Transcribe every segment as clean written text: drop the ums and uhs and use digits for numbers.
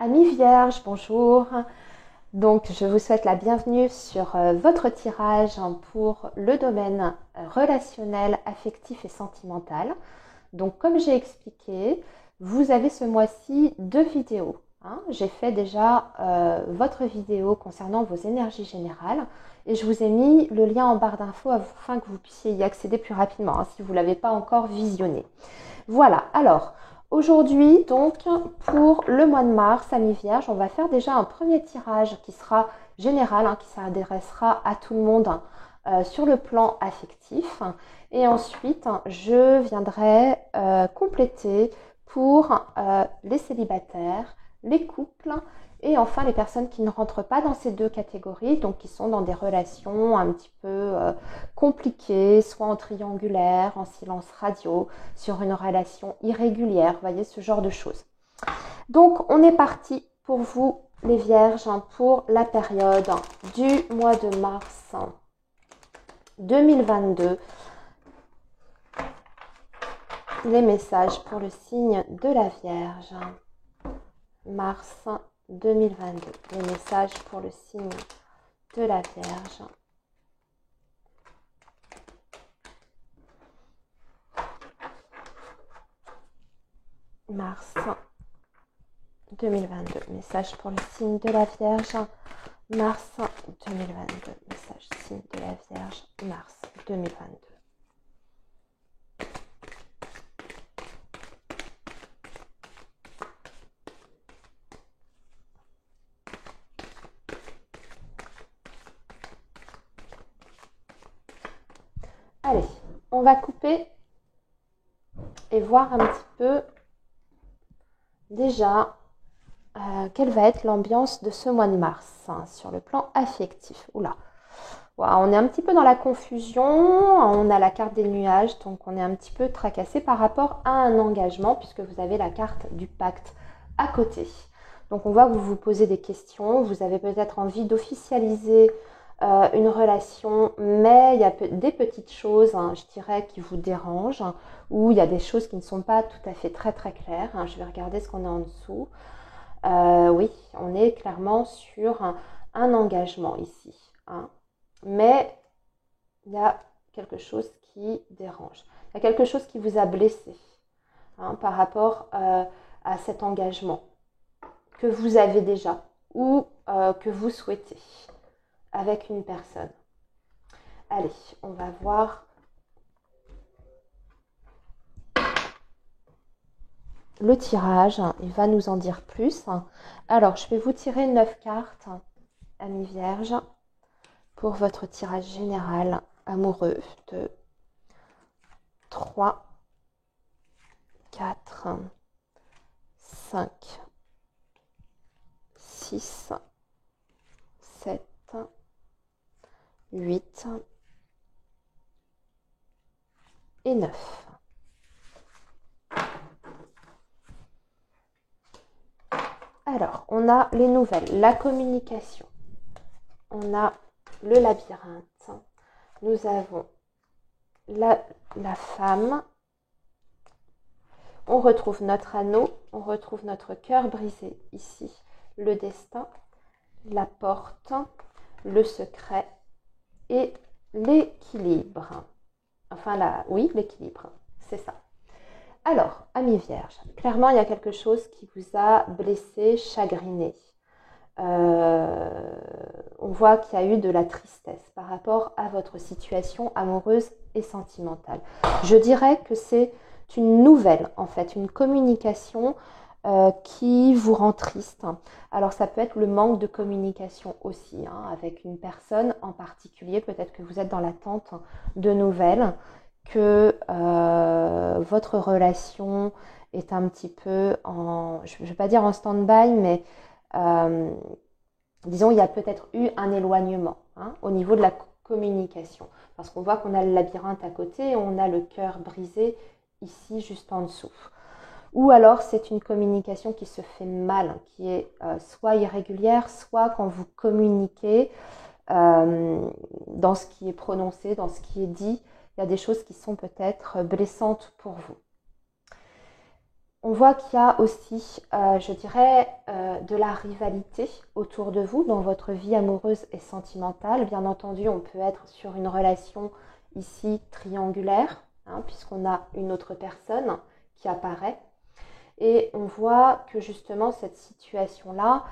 Amis Vierge, bonjour. Donc, je vous souhaite la bienvenue sur votre tirage pour le domaine relationnel, affectif et sentimental. Donc, comme j'ai expliqué, vous avez ce mois-ci 2 vidéos. J'ai fait déjà votre vidéo concernant vos énergies générales et je vous ai mis le lien en barre d'infos afin que vous puissiez y accéder plus rapidement si vous ne l'avez pas encore visionné. Voilà, alors aujourd'hui donc pour le mois de mars, amis Vierge, on va faire déjà un premier tirage qui sera général, qui s'adressera à tout le monde sur le plan affectif. Et ensuite, je viendrai compléter pour les célibataires, les couples et enfin les personnes qui ne rentrent pas dans ces deux catégories, donc qui sont dans des relations un petit peu compliquées, soit en triangulaire, en silence radio, sur une relation irrégulière, vous voyez, ce genre de choses. Donc on est parti pour vous les vierges pour la période du mois de mars 2022. Les messages pour le signe de la Vierge. Mars 2022. Les messages pour le signe de la Vierge. Mars 2022. Message pour le signe de la Vierge. Mars 2022. Message signe de la Vierge. Mars 2022. Allez, on va couper et voir un petit peu déjà quelle va être l'ambiance de ce mois de mars sur le plan affectif. Oula, on est un petit peu dans la confusion, on a la carte des nuages, donc on est un petit peu tracassé par rapport à un engagement puisque vous avez la carte du pacte à côté. Donc on voit que vous vous posez des questions, vous avez peut-être envie d'officialiser une relation, mais il y a des petites choses, je dirais, qui vous dérangent, ou il y a des choses qui ne sont pas tout à fait très claires. Je vais regarder ce qu'on a en dessous. Oui, on est clairement sur un engagement ici. Mais il y a quelque chose qui dérange. Il y a quelque chose qui vous a blessé par rapport à cet engagement que vous avez déjà ou que vous souhaitez avec une personne. Allez, on va voir le tirage. Il va nous en dire plus. Alors, je vais vous tirer 9 cartes, amis vierges, pour votre tirage général amoureux de 3, 4, 5, 6, 7, 8 et 9. Alors, on a les nouvelles, la communication, on a le labyrinthe, nous avons la femme, on retrouve notre anneau, on retrouve notre cœur brisé ici, le destin, la porte, le secret et l'équilibre. Enfin, l'équilibre, c'est ça. Alors, amis vierges, clairement, il y a quelque chose qui vous a blessé, chagriné. On voit qu'il y a eu de la tristesse par rapport à votre situation amoureuse et sentimentale. Je dirais que c'est une nouvelle, en fait, une communication qui vous rend triste. Alors ça peut être le manque de communication aussi, avec une personne en particulier. Peut-être que vous êtes dans l'attente de nouvelles, que votre relation est un petit peu je ne vais pas dire en stand-by, mais disons il y a peut-être eu un éloignement au niveau de la communication. Parce qu'on voit qu'on a le labyrinthe à côté et on a le cœur brisé ici juste en dessous. Ou alors c'est une communication qui se fait mal, qui est soit irrégulière, soit quand vous communiquez dans ce qui est prononcé, dans ce qui est dit, il y a des choses qui sont peut-être blessantes pour vous. On voit qu'il y a aussi, je dirais, de la rivalité autour de vous dans votre vie amoureuse et sentimentale. Bien entendu, on peut être sur une relation ici triangulaire, hein, puisqu'on a une autre personne qui apparaît. Et on voit que justement cette situation-là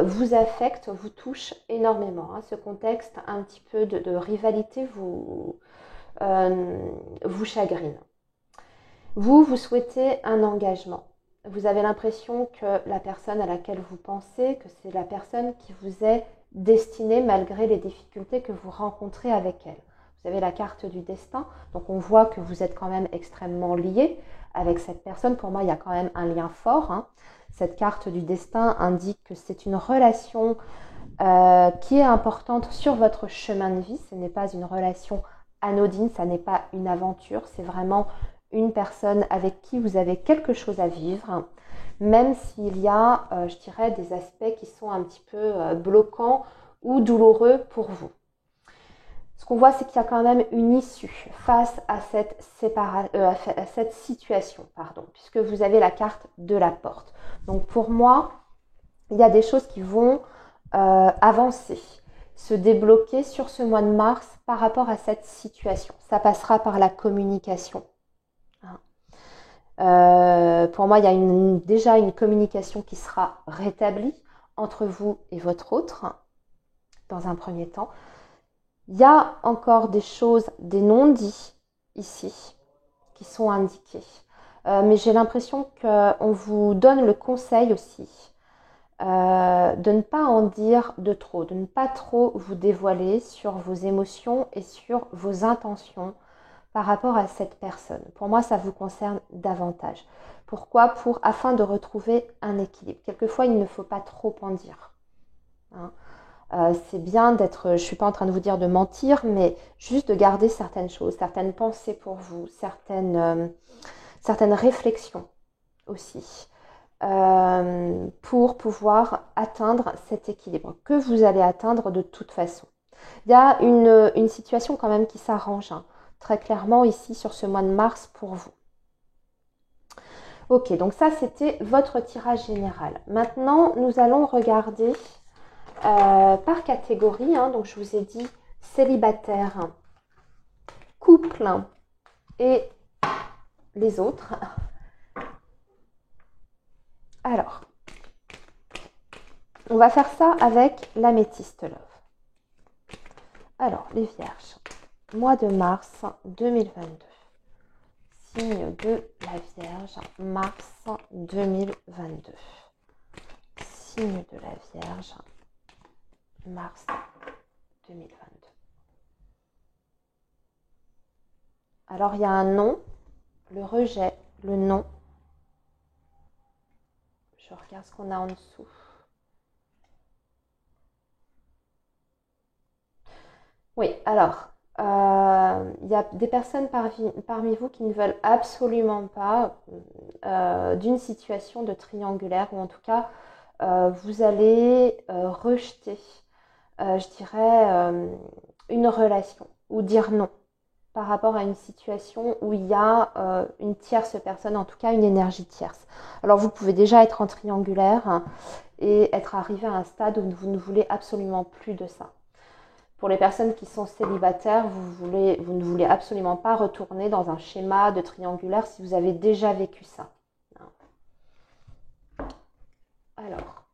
vous affecte, vous touche énormément. Hein. Ce contexte un petit peu de rivalité vous chagrine. Vous souhaitez un engagement. Vous avez l'impression que la personne à laquelle vous pensez, que c'est la personne qui vous est destinée malgré les difficultés que vous rencontrez avec elle. Vous avez la carte du destin, donc on voit que vous êtes quand même extrêmement lié avec cette personne. Pour moi, il y a quand même un lien fort. Hein. Cette carte du destin indique que c'est une relation qui est importante sur votre chemin de vie. Ce n'est pas une relation anodine, ça n'est pas une aventure, c'est vraiment une personne avec qui vous avez quelque chose à vivre, même s'il y a, je dirais, des aspects qui sont un petit peu bloquants ou douloureux pour vous. Ce qu'on voit, c'est qu'il y a quand même une issue face à cette situation, puisque vous avez la carte de la porte. Donc pour moi, il y a des choses qui vont avancer, se débloquer sur ce mois de mars par rapport à cette situation. Ça passera par la communication. Pour moi, il y a déjà une communication qui sera rétablie entre vous et votre autre, dans un premier temps. Il y a encore des choses, des non-dits ici, qui sont indiqués. Mais j'ai l'impression qu'on vous donne le conseil aussi de ne pas en dire de trop, de ne pas trop vous dévoiler sur vos émotions et sur vos intentions par rapport à cette personne. Pour moi, ça vous concerne davantage. Pourquoi ? Afin de retrouver un équilibre. Quelquefois, il ne faut pas trop en dire. Hein. C'est bien d'être, je ne suis pas en train de vous dire de mentir, mais juste de garder certaines choses, certaines pensées pour vous, certaines réflexions aussi, pour pouvoir atteindre cet équilibre que vous allez atteindre de toute façon. Il y a une situation quand même qui s'arrange, hein, très clairement ici sur ce mois de mars pour vous. Ok, donc ça c'était votre tirage général. Maintenant, nous allons regarder par catégorie. Hein, donc je vous ai dit célibataire, couple et les autres. Alors, on va faire ça avec l'améthyste love. Alors, les vierges, mois de mars 2022. Signe de la Vierge, mars 2022. Signe de la Vierge, mars 2022. Alors, il y a un non, le rejet, le non. Je regarde ce qu'on a en dessous. Oui, alors, il y a des personnes parmi vous qui ne veulent absolument pas d'une situation de triangulaire, ou en tout cas, vous allez rejeter, je dirais, une relation, ou dire non par rapport à une situation où il y a une tierce personne, en tout cas une énergie tierce. Alors vous pouvez déjà être en triangulaire, hein, et être arrivé à un stade où vous ne voulez absolument plus de ça. Pour les personnes qui sont célibataires, vous ne voulez absolument pas retourner dans un schéma de triangulaire si vous avez déjà vécu ça. Alors,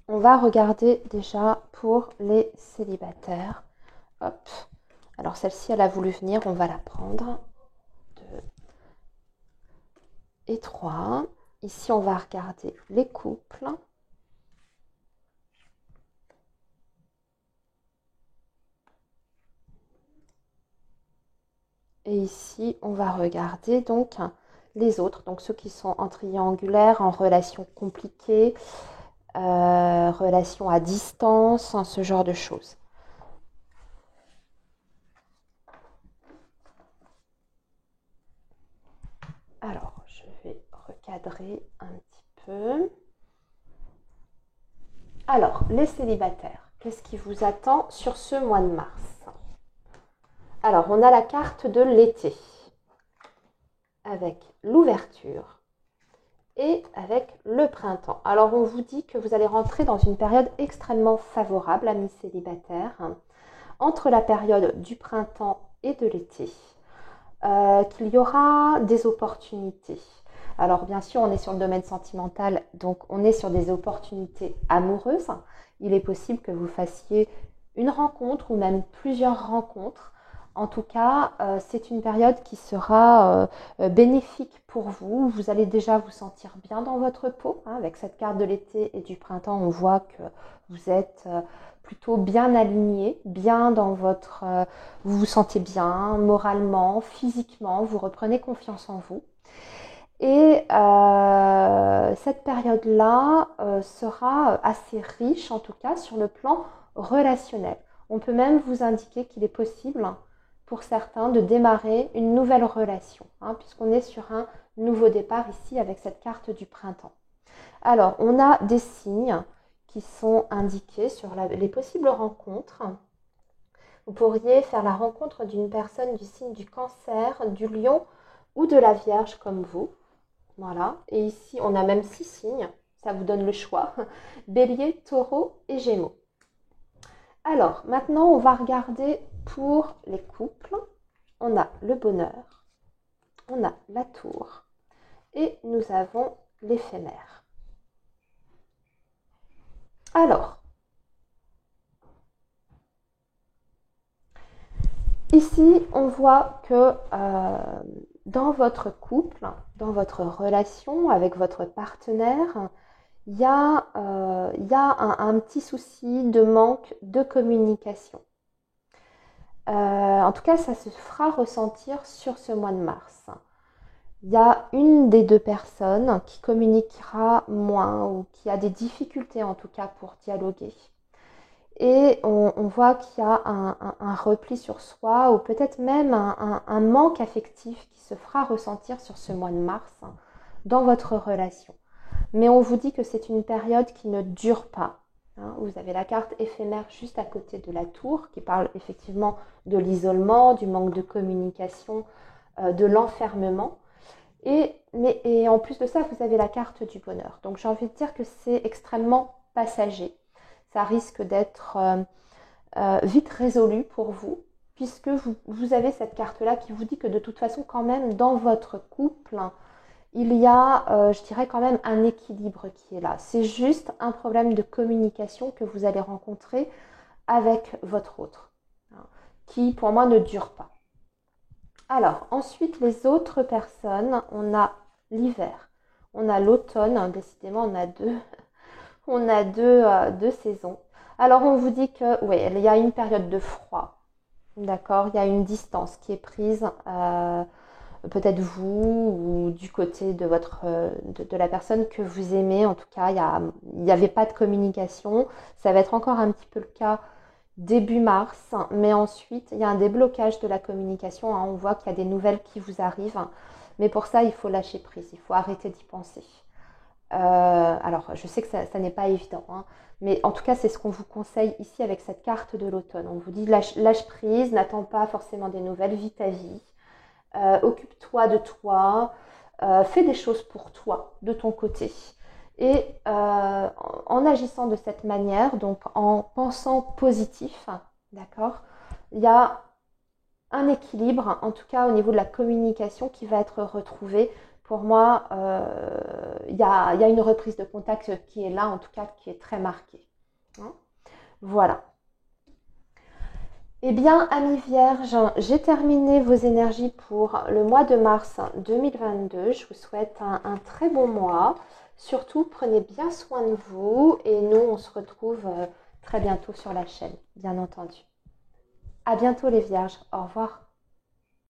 on va regarder déjà pour les célibataires. Hop. Alors celle-ci, elle a voulu venir, on va la prendre. 2 et 3. Ici, on va regarder les couples. Et ici, on va regarder donc les autres, donc ceux qui sont en triangulaire, en relation compliquée, relation à distance, ce genre de choses. Alors, je vais recadrer un petit peu. Alors, les célibataires, qu'est-ce qui vous attend sur ce mois de mars ? Alors, on a la carte de l'été avec l'ouverture et avec le printemps. Alors, on vous dit que vous allez rentrer dans une période extrêmement favorable, amis célibataires, entre la période du printemps et de l'été, qu'il y aura des opportunités. Alors, bien sûr, on est sur le domaine sentimental, donc on est sur des opportunités amoureuses. Il est possible que vous fassiez une rencontre ou même plusieurs rencontres. En tout cas, c'est une période qui sera bénéfique pour vous. Vous allez déjà vous sentir bien dans votre peau. Avec cette carte de l'été et du printemps, on voit que vous êtes plutôt bien aligné, bien dans votre... vous vous sentez bien moralement, physiquement, vous reprenez confiance en vous. Et cette période-là sera assez riche, en tout cas, sur le plan relationnel. On peut même vous indiquer qu'il est possible, pour certains, de démarrer une nouvelle relation, puisqu'on est sur un nouveau départ ici avec cette carte du printemps. Alors, on a des signes qui sont indiqués sur les possibles rencontres. Vous pourriez faire la rencontre d'une personne du signe du Cancer, du Lion ou de la Vierge comme vous. Voilà, et ici on a même 6 signes, ça vous donne le choix, Bélier, Taureau et Gémeaux. Alors, maintenant on va regarder pour les couples. On a le bonheur, on a la tour et nous avons l'éphémère. Alors, ici on voit que dans votre couple, dans votre relation avec votre partenaire, il y a un petit souci de manque de communication. En tout cas, ça se fera ressentir sur ce mois de mars. Il y a une des deux personnes qui communiquera moins ou qui a des difficultés en tout cas pour dialoguer. Et on voit qu'il y a un repli sur soi ou peut-être même un manque affectif qui se fera ressentir sur ce mois de mars dans votre relation. Mais on vous dit que c'est une période qui ne dure pas. Vous avez la carte éphémère juste à côté de la tour qui parle effectivement de l'isolement, du manque de communication, de l'enfermement. Et en plus de ça, vous avez la carte du bonheur. Donc j'ai envie de dire que c'est extrêmement passager. Ça risque d'être vite résolu pour vous, puisque vous avez cette carte-là qui vous dit que de toute façon, quand même, dans votre couple, il y a, je dirais quand même, un équilibre qui est là. C'est juste un problème de communication que vous allez rencontrer avec votre autre, qui pour moi ne dure pas. Alors, ensuite, les autres personnes, on a l'hiver, on a l'automne, décidément on a deux saisons. Alors, on vous dit que, oui, il y a une période de froid, d'accord? Il y a une distance qui est prise, peut-être vous ou du côté de de la personne que vous aimez. En tout cas, il n'y avait pas de communication. Ça va être encore un petit peu le cas début mars, mais ensuite, il y a un déblocage de la communication. On voit qu'il y a des nouvelles qui vous arrivent, mais pour ça, il faut lâcher prise, il faut arrêter d'y penser. Alors, je sais que ça n'est pas évident, mais en tout cas, c'est ce qu'on vous conseille ici avec cette carte de l'automne. On vous dit lâche prise, n'attends pas forcément des nouvelles, vis ta vie, occupe-toi de toi, fais des choses pour toi, de ton côté. Et en agissant de cette manière, donc en pensant positif, d'accord, il y a un équilibre, en tout cas au niveau de la communication, qui va être retrouvé. Pour moi, il y a une reprise de contact qui est là, en tout cas, qui est très marquée. Voilà. Eh bien, amis vierges, j'ai terminé vos énergies pour le mois de mars 2022. Je vous souhaite un très bon mois. Surtout, prenez bien soin de vous et nous, on se retrouve très bientôt sur la chaîne, bien entendu. À bientôt les vierges. Au revoir.